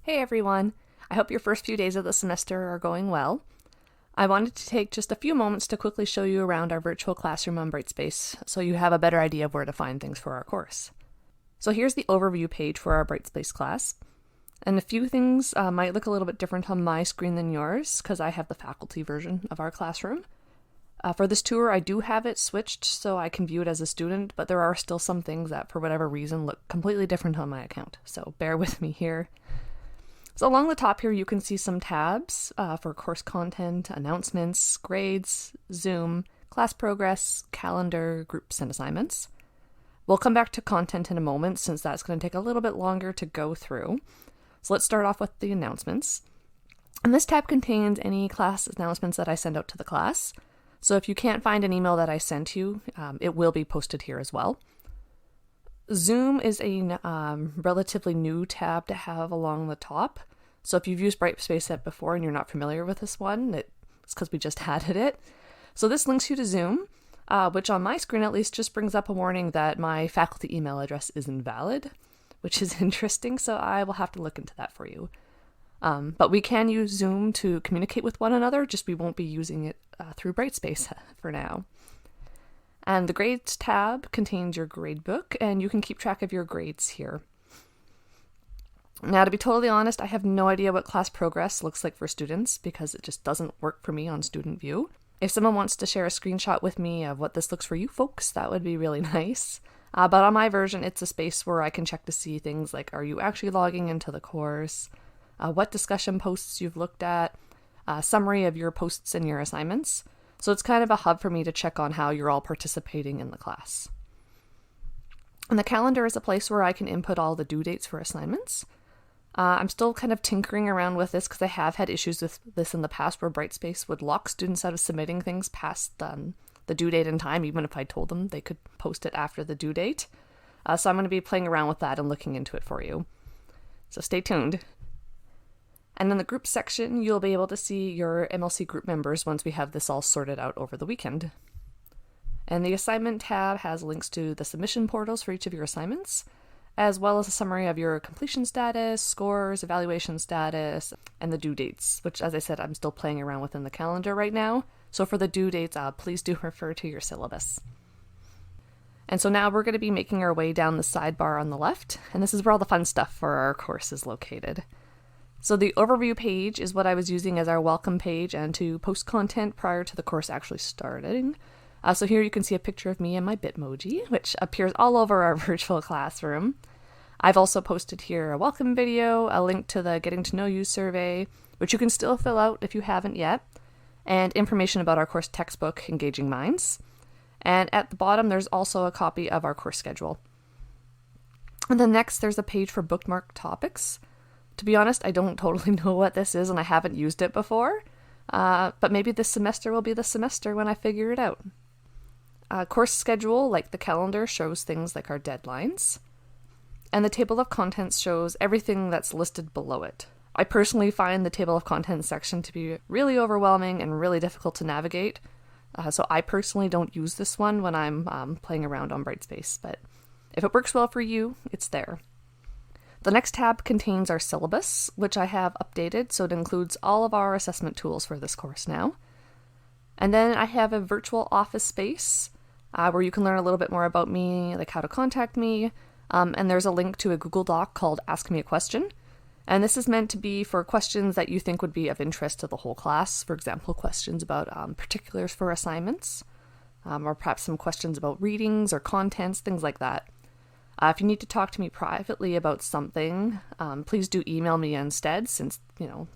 Hey everyone! I hope your first few days of the semester are going well. I wanted to take just a few moments to quickly show you around our virtual classroom on Brightspace so you have a better idea of where to find things for our course. So here's the overview page for our Brightspace class. And a few things might look a little bit different on my screen than yours because I have the faculty version of our classroom. For this tour, I do have it switched so I can view it as a student, but there are still some things that for whatever reason look completely different on my account, so bear with me here. So along the top here, you can see some tabs for course content, announcements, grades, Zoom, class progress, calendar, groups, and assignments. We'll come back to content in a moment since that's going to take a little bit longer to go through. So let's start off with the announcements. And this tab contains any class announcements that I send out to the class. So if you can't find an email that I sent you, it will be posted here as well. Zoom is a relatively new tab to have along the top. So if you've used Brightspace before and you're not familiar with this one, it's because we just added it. So this links you to Zoom, which on my screen at least just brings up a warning that my faculty email address is invalid, which is interesting, so I will have to look into that for you. But we can use Zoom to communicate with one another, just we won't be using it through Brightspace for now. And the Grades tab contains your gradebook, and you can keep track of your grades here. Now, to be totally honest, I have no idea what class progress looks like for students because it just doesn't work for me on Student View. If someone wants to share a screenshot with me of what this looks for you folks, that would be really nice. But on my version, it's a space where I can check to see things like, are you actually logging into the course? What discussion posts you've looked at? Summary of your posts and your assignments. So it's kind of a hub for me to check on how you're all participating in the class. And the calendar is a place where I can input all the due dates for assignments. I'm still kind of tinkering around with this because I have had issues with this in the past where Brightspace would lock students out of submitting things past the due date and time, even if I told them they could post it after the due date. So I'm going to be playing around with that and looking into it for you. So stay tuned. And in the group section, you'll be able to see your MLC group members once we have this all sorted out over the weekend. And the assignment tab has links to the submission portals for each of your assignments, as well as a summary of your completion status, scores, evaluation status, and the due dates, which, as I said, I'm still playing around with in the calendar right now. So for the due dates, please do refer to your syllabus. And so now we're going to be making our way down the sidebar on the left, and this is where all the fun stuff for our course is located. So the overview page is what I was using as our welcome page and to post content prior to the course actually starting. So here you can see a picture of me and my Bitmoji, which appears all over our virtual classroom. I've also posted here a welcome video, a link to the Getting to Know You survey, which you can still fill out if you haven't yet, and information about our course textbook, Engaging Minds. And at the bottom, there's also a copy of our course schedule. And then next, there's a page for bookmark topics. To be honest, I don't totally know what this is, and I haven't used it before, but maybe this semester will be the semester when I figure it out. Course schedule, like the calendar, shows things like our deadlines. And the table of contents shows everything that's listed below it. I personally find the table of contents section to be really overwhelming and really difficult to navigate, so I personally don't use this one when I'm playing around on Brightspace, but if it works well for you, it's there. The next tab contains our syllabus, which I have updated, so it includes all of our assessment tools for this course now. And then I have a virtual office space where you can learn a little bit more about me, like how to contact me, and there's a link to a Google Doc called Ask Me a Question. And this is meant to be for questions that you think would be of interest to the whole class. For example, questions about particulars for assignments, or perhaps some questions about readings or contents, things like that. If you need to talk to me privately about something, please do email me instead, since,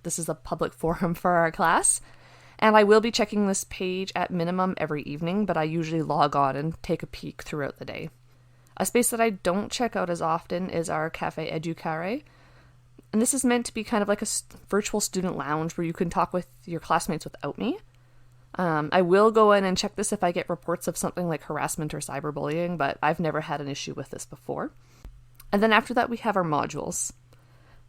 this is a public forum for our class. And I will be checking this page at minimum every evening, but I usually log on and take a peek throughout the day. A space that I don't check out as often is our Cafe Educare. And this is meant to be kind of like a virtual student lounge where you can talk with your classmates without me. I will go in and check this if I get reports of something like harassment or cyberbullying, but I've never had an issue with this before. And then after that, we have our modules.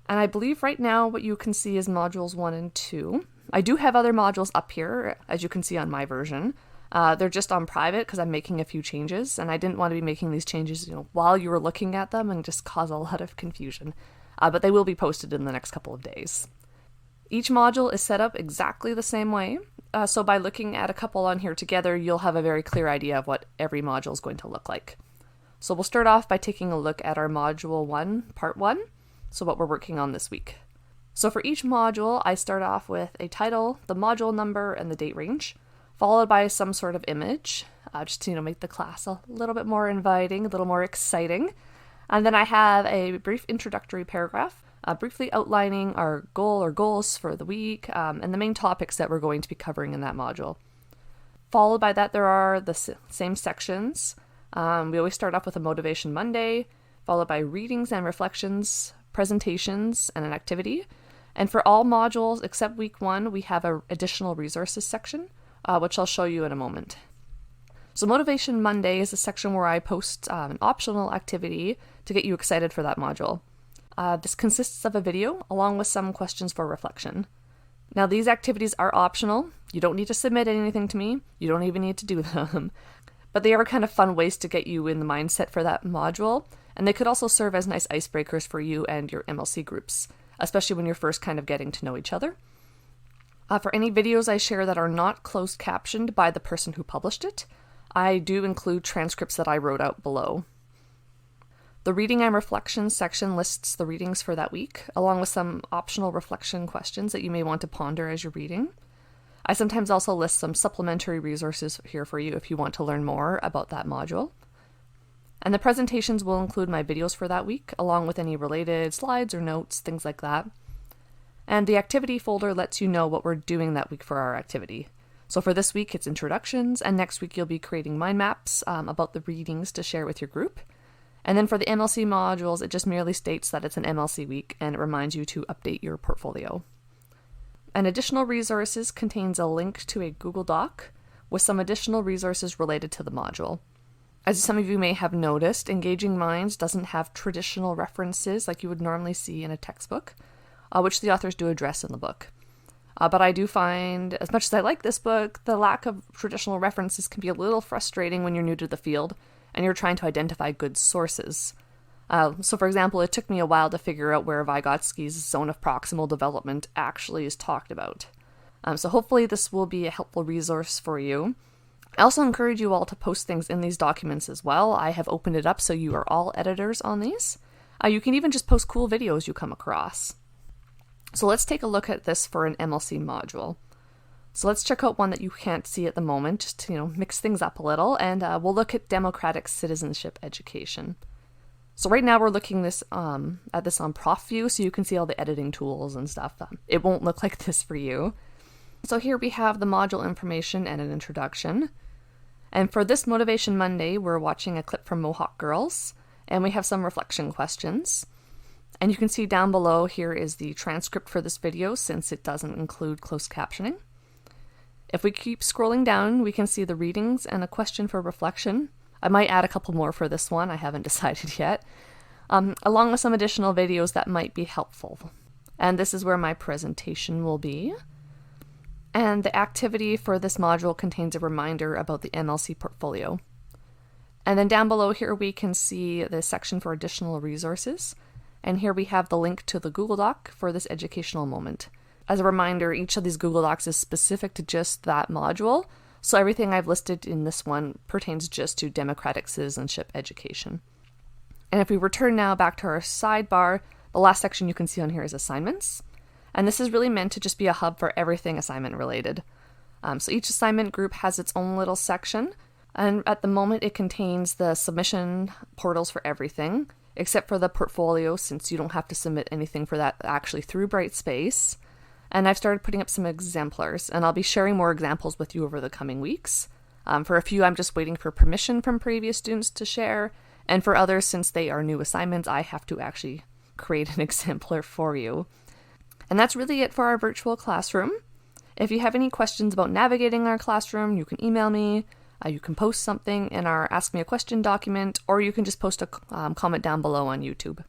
And I believe right now what you can see is modules 1 and 2. I do have other modules up here, as you can see on my version. They're just on private because I'm making a few changes, and I didn't want to be making these changes, while you were looking at them and just cause a lot of confusion. but they will be posted in the next couple of days. Each module is set up exactly the same way, so by looking at a couple on here together, you'll have a very clear idea of what every module is going to look like. So we'll start off by taking a look at our Module 1, Part 1, so what we're working on this week. So for each module, I start off with a title, the module number, and the date range, followed by some sort of image, just to make the class a little bit more inviting, a little more exciting. And then I have a brief introductory paragraph, briefly outlining our goal or goals for the week, and the main topics that we're going to be covering in that module. Followed by that, there are the same sections. We always start off with a Motivation Monday, followed by readings and reflections, presentations, and an activity. And for all modules except week 1, we have an additional resources section, which I'll show you in a moment. So Motivation Monday is a section where I post an optional activity to get you excited for that module. This consists of a video along with some questions for reflection. Now these activities are optional. You don't need to submit anything to me. You don't even need to do them. But they are kind of fun ways to get you in the mindset for that module. And they could also serve as nice icebreakers for you and your MLC groups, especially when you're first kind of getting to know each other. For any videos I share that are not closed captioned by the person who published it, I do include transcripts that I wrote out below. The reading and reflection section lists the readings for that week, along with some optional reflection questions that you may want to ponder as you're reading. I sometimes also list some supplementary resources here for you if you want to learn more about that module. And the presentations will include my videos for that week, along with any related slides or notes, things like that. And the activity folder lets you know what we're doing that week for our activity. So for this week, it's introductions, and next week you'll be creating mind maps about the readings to share with your group. And then for the MLC modules, it just merely states that it's an MLC week, and it reminds you to update your portfolio. And additional resources contains a link to a Google Doc with some additional resources related to the module. As some of you may have noticed, Engaging Minds doesn't have traditional references like you would normally see in a textbook, which the authors do address in the book. But I do find, as much as I like this book, the lack of traditional references can be a little frustrating when you're new to the field and you're trying to identify good sources. So for example, it took me a while to figure out where Vygotsky's zone of proximal development actually is talked about. So hopefully this will be a helpful resource for you. I also encourage you all to post things in these documents as well. I have opened it up so you are all editors on these. You can even just post cool videos you come across. So let's take a look at this for an MLC module. So let's check out one that you can't see at the moment, just to mix things up a little, and we'll look at democratic citizenship education. So right now we're looking at this on Prof View, so you can see all the editing tools and stuff. It won't look like this for you. So here we have the module information and an introduction. And for this Motivation Monday, we're watching a clip from Mohawk Girls, and we have some reflection questions. And you can see down below here is the transcript for this video, since it doesn't include closed captioning. If we keep scrolling down, we can see the readings and a question for reflection. I might add a couple more for this one, I haven't decided yet, along with some additional videos that might be helpful. And this is where my presentation will be. And the activity for this module contains a reminder about the MLC portfolio. And then down below here we can see the section for additional resources. And here we have the link to the Google Doc for this educational moment. As a reminder, each of these Google Docs is specific to just that module, so everything I've listed in this one pertains just to democratic citizenship education. And if we return now back to our sidebar, the last section you can see on here is assignments. And this is really meant to just be a hub for everything assignment related. So each assignment group has its own little section, and at the moment it contains the submission portals for everything, except for the portfolio, since you don't have to submit anything for that actually through Brightspace. And I've started putting up some exemplars, and I'll be sharing more examples with you over the coming weeks. For a few, I'm just waiting for permission from previous students to share, and for others, since they are new assignments, I have to actually create an exemplar for you. And that's really it for our virtual classroom. If you have any questions about navigating our classroom, you can email me, you can post something in our Ask Me a Question document, or you can just post a comment down below on YouTube.